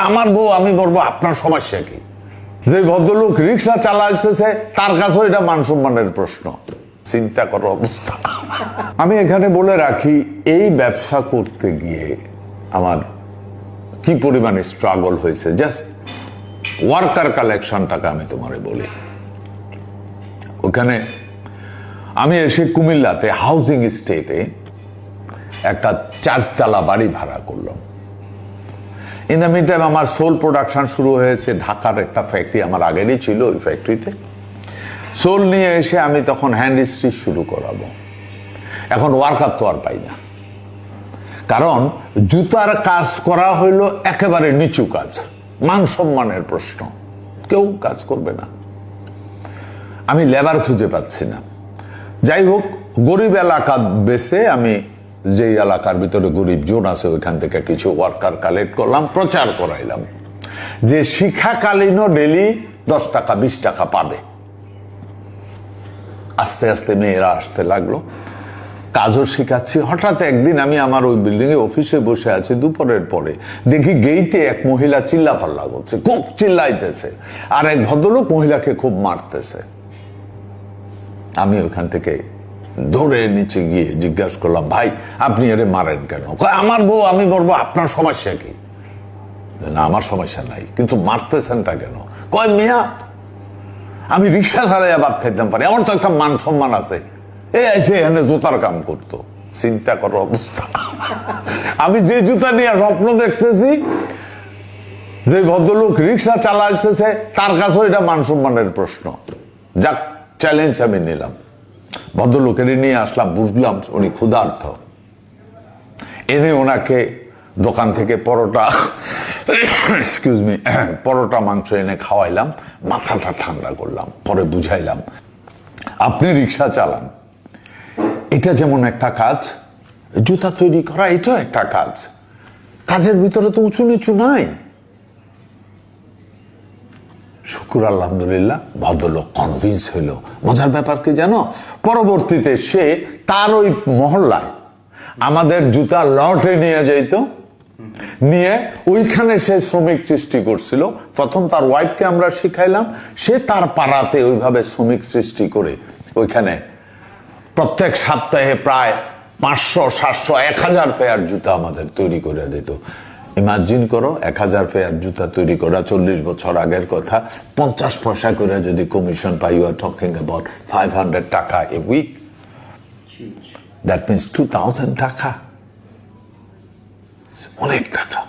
আমার বউ আমি বলবো আপনার সমস্যা কি? যে ভদ্রলোক রিক্সা চালাইতেছে তার কাছেও এটা মান সম্মানের প্রশ্ন। চিন্তা করো অবস্থা। আমি এখানে বলে রাখি, এই ব্যবসা করতে গিয়ে আমার কি পরিমাণে স্ট্রাগল হয়েছে। জাস্ট ওয়ার্কার কালেকশনটাকে আমি তোমারে বলি। ওখানে আমি এসে কুমিল্লাতে হাউজিং স্টেটে একটা 4 তলা বাড়ি ভাড়া করলাম। ইন দ্য মিন টাইম আমার সোল প্রোডাকশন শুরু হয়েছে। ঢাকার একটা ফ্যাক্টরি আমার আগেরই ছিল, ওই ফ্যাক্টরিতে সোল নিয়ে এসে আমি তখন হ্যান্ড স্টিচ শুরু করাবো। এখন ওয়ার্কার তো আর পাই না, কারণ জুতার কাজ করা হইলো একেবারে নিচু কাজ, মান সম্মানের প্রশ্ন, কেউ কাজ করবে না। আমি লেবার খুঁজে পাচ্ছি না। যাই হোক, গরিব এলাকা বেছে আমি যেই এলাকার ভিতরে গরিব জোন আছে ওইখান থেকে কিছু ওয়ার্কার কালেক্ট করলাম, প্রচার করাইলাম যে শিক্ষাকালীনও ডেলি 10 টাকা 20 টাকা পাবে। আস্তে আস্তে মেয়েরা আসতে লাগলো, কাজও শিখাচ্ছি। হঠাৎ একদিন আমি আমার ওই বিল্ডিং এ অফিসে বসে আছি, দুপুরের পরে দেখি গেইটে এক মহিলা চিল্লাপাল্লা করছে, খুব চিল্লাইতেছে, আর এক ভদ্রলোক মহিলাকে খুব মারতেছে। আমি ওখান থেকে ধরে নিচে গিয়ে জিজ্ঞাসা করলাম, ভাই আপনি এরে মারেন কেন? আমার বউ আমি বলবো আপনার সমস্যা কি? না আমার সমস্যা নাই, কিন্তু মারতেছেনটা কেন? কয় মিয়া আমি রিক্সা চালাইয়া ভাত খাইতাম পারি, আমার তো একটা মান সম্মান আছে। এই আছে এখানে জুতার কাম করতো। চিন্তা করো অবস্থা। আমি যে জুতা নিয়ে স্বপ্ন দেখতেছি, যে ভদ্রলোক রিক্সা চালাইতেছে তার কাছেও এটা মান সম্মানের প্রশ্ন। যাক, চ্যালেঞ্জ আমি নিলাম, ভদ্রলোকের নিয়ে আসলাম, বুঝলাম উনি ক্ষুধার্ত। এনে ওনাকে দোকান থেকে পরোটা এক্সকিউজ মি পরোটা মাংস এনে খাওয়াইলাম, মাথাটা ঠান্ডা করলাম। পরে বুঝাইলাম, আপনি রিক্সা চালান, এটা যেমন একটা কাজ, জুতা তৈরি করা এটাও একটা কাজ। কাজের ভিতরে তো উঁচু নিচু নাই। শুকুর আলহামদুলিল্লাহ, ভদ্রলোক কনভিন্স হইল। মজার ব্যাপার কি জানো, পরবর্তীতে সে তার ওই মহল্লায় আমাদের জুতা লটে নিয়ে যাইতো, নিয়ে ওইখানে সে শ্রমিক সৃষ্টি করছিল। প্রথম তার ওয়াইফকে আমরা শিখাইলাম, সে তার পাড়াতে ওইভাবে শ্রমিক সৃষ্টি করে ওইখানে প্রত্যেক সপ্তাহে প্রায় 500, 700, 1000 পেয়ার জুতা আমাদের তৈরি করে দিত। ইমাজিন করো, 1000 পেয়ার জুতা তৈরি করা 40 বছর আগের কথা। 50 পয়সা করে যদি কমিশন পাই, ইউ আর টকিং অ্যাবাউট 500 টাকা এ উইক। দ্যাট মিনস 2000 টাকা, অনেক টাকা।